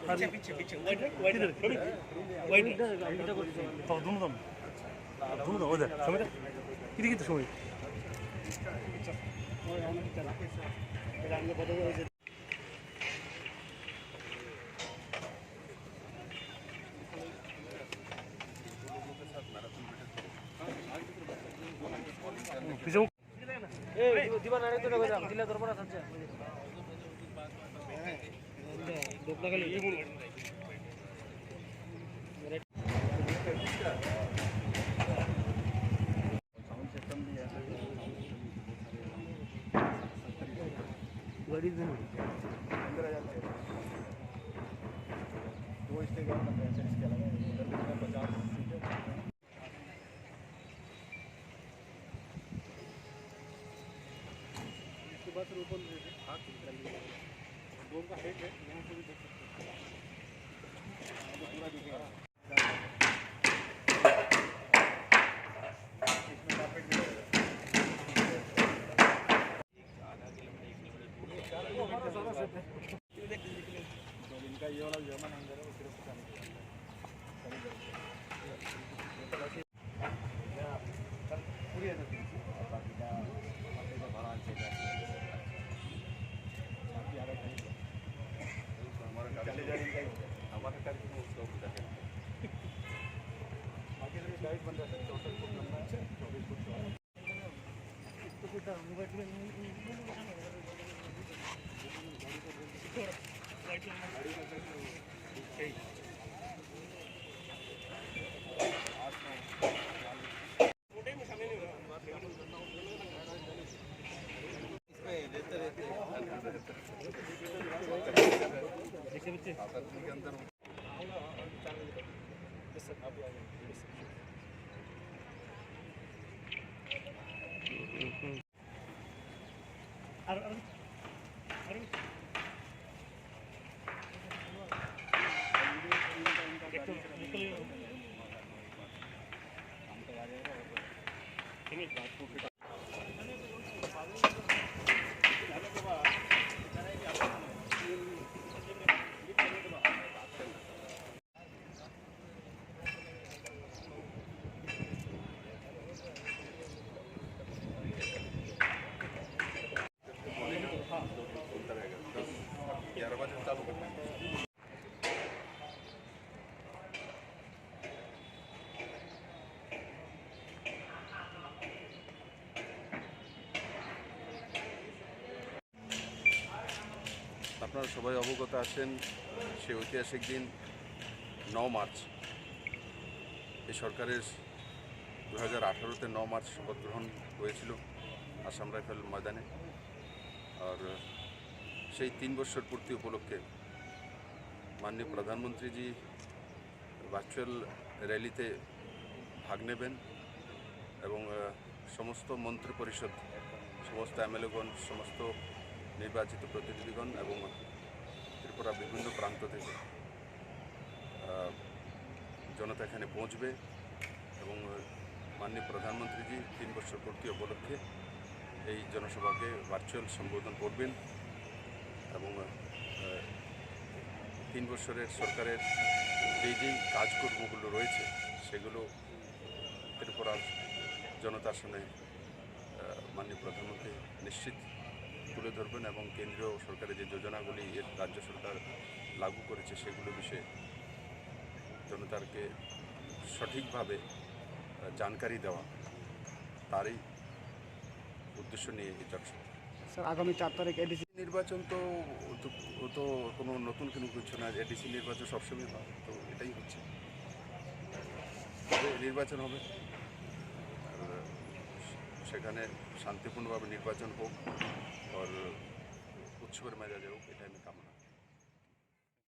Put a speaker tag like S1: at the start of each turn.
S1: पीछे पीछे वाइड दोनों उधर समझ कितनी कितनी समय
S2: দিবা না তো দিলে তোর পড়া আছে दोपला खाली गाड़ी दो अंदर आ जाते हैं दो स्टेज और बनते हैं इसके अलावा उधर भी 50 सीटें इसके बाद ओपन हाथ डोम का हेड है यहाँ से भी देख सकते हैं पूरा दिखेगा इसमें कार्पेट भी इनका ये वाला जर्मन हैंगर है वो सिर्फ पूरी हमारा कार्यक्रम उसका होता है बाकी सभी गाइड बन जाता है 64 फुट लंबा है 24 फुट चौड़ा तो कुछ मोबाइल में के अंदर
S3: আপনারা সবাই অবগত আছেন সেই ঐতিহাসিক দিন 9 মার্চ এই সরকারের 2018-তে 9 মার্চ শপথ গ্রহণ হয়েছিল আসাম রাইফেল ময়দানে। আর সেই 3 বছর পূর্তি উপলক্ষে মাননীয় প্রধানমন্ত্রীজি ভার্চুয়াল র্যালিতে ভাগ নেবেন এবং সমস্ত মন্ত্রী পরিষদ, সমস্ত এমএলএগণ, সমস্ত নির্বাচিত প্রতিনিধিগণ এবং ত্রিপুরা বিভিন্ন প্রান্ত থেকে জনতা এখানে পৌঁছবে এবং মাননীয় প্রধানমন্ত্রীজি 3 বছর পূর্তি উপলক্ষে এই জনসভাকে ভার্চুয়াল সম্বোধন করবেন এবং 3 বছরের সরকারের যেই কাজকর্মগুলো রয়েছে সেগুলো ত্রিপুরার জনতার সামনে মাননীয় প্রধানমন্ত্রী নিশ্চিত তুলে ধরবেন এবং কেন্দ্রীয় সরকারের যে যোজনাগুলি এর রাজ্য সরকার লাগু করেছে সেগুলো বিষয়ে জনতাকে সঠিকভাবে জানকারি দেওয়া, তারই উদ্দেশ্য নিয়ে এই জনসভা।
S2: স্যার আগামী 4 তারিখ এডিসি
S3: নির্বাচন তো কোনো নতুন কিছু না, এডিসি নির্বাচন সবসময় হয়, তো এটাই হচ্ছে, নির্বাচন হবে আর সেখানে শান্তিপূর্ণভাবে নির্বাচন হোক আর উৎসবের মেজাজে হোক, এটা আমি কামনা।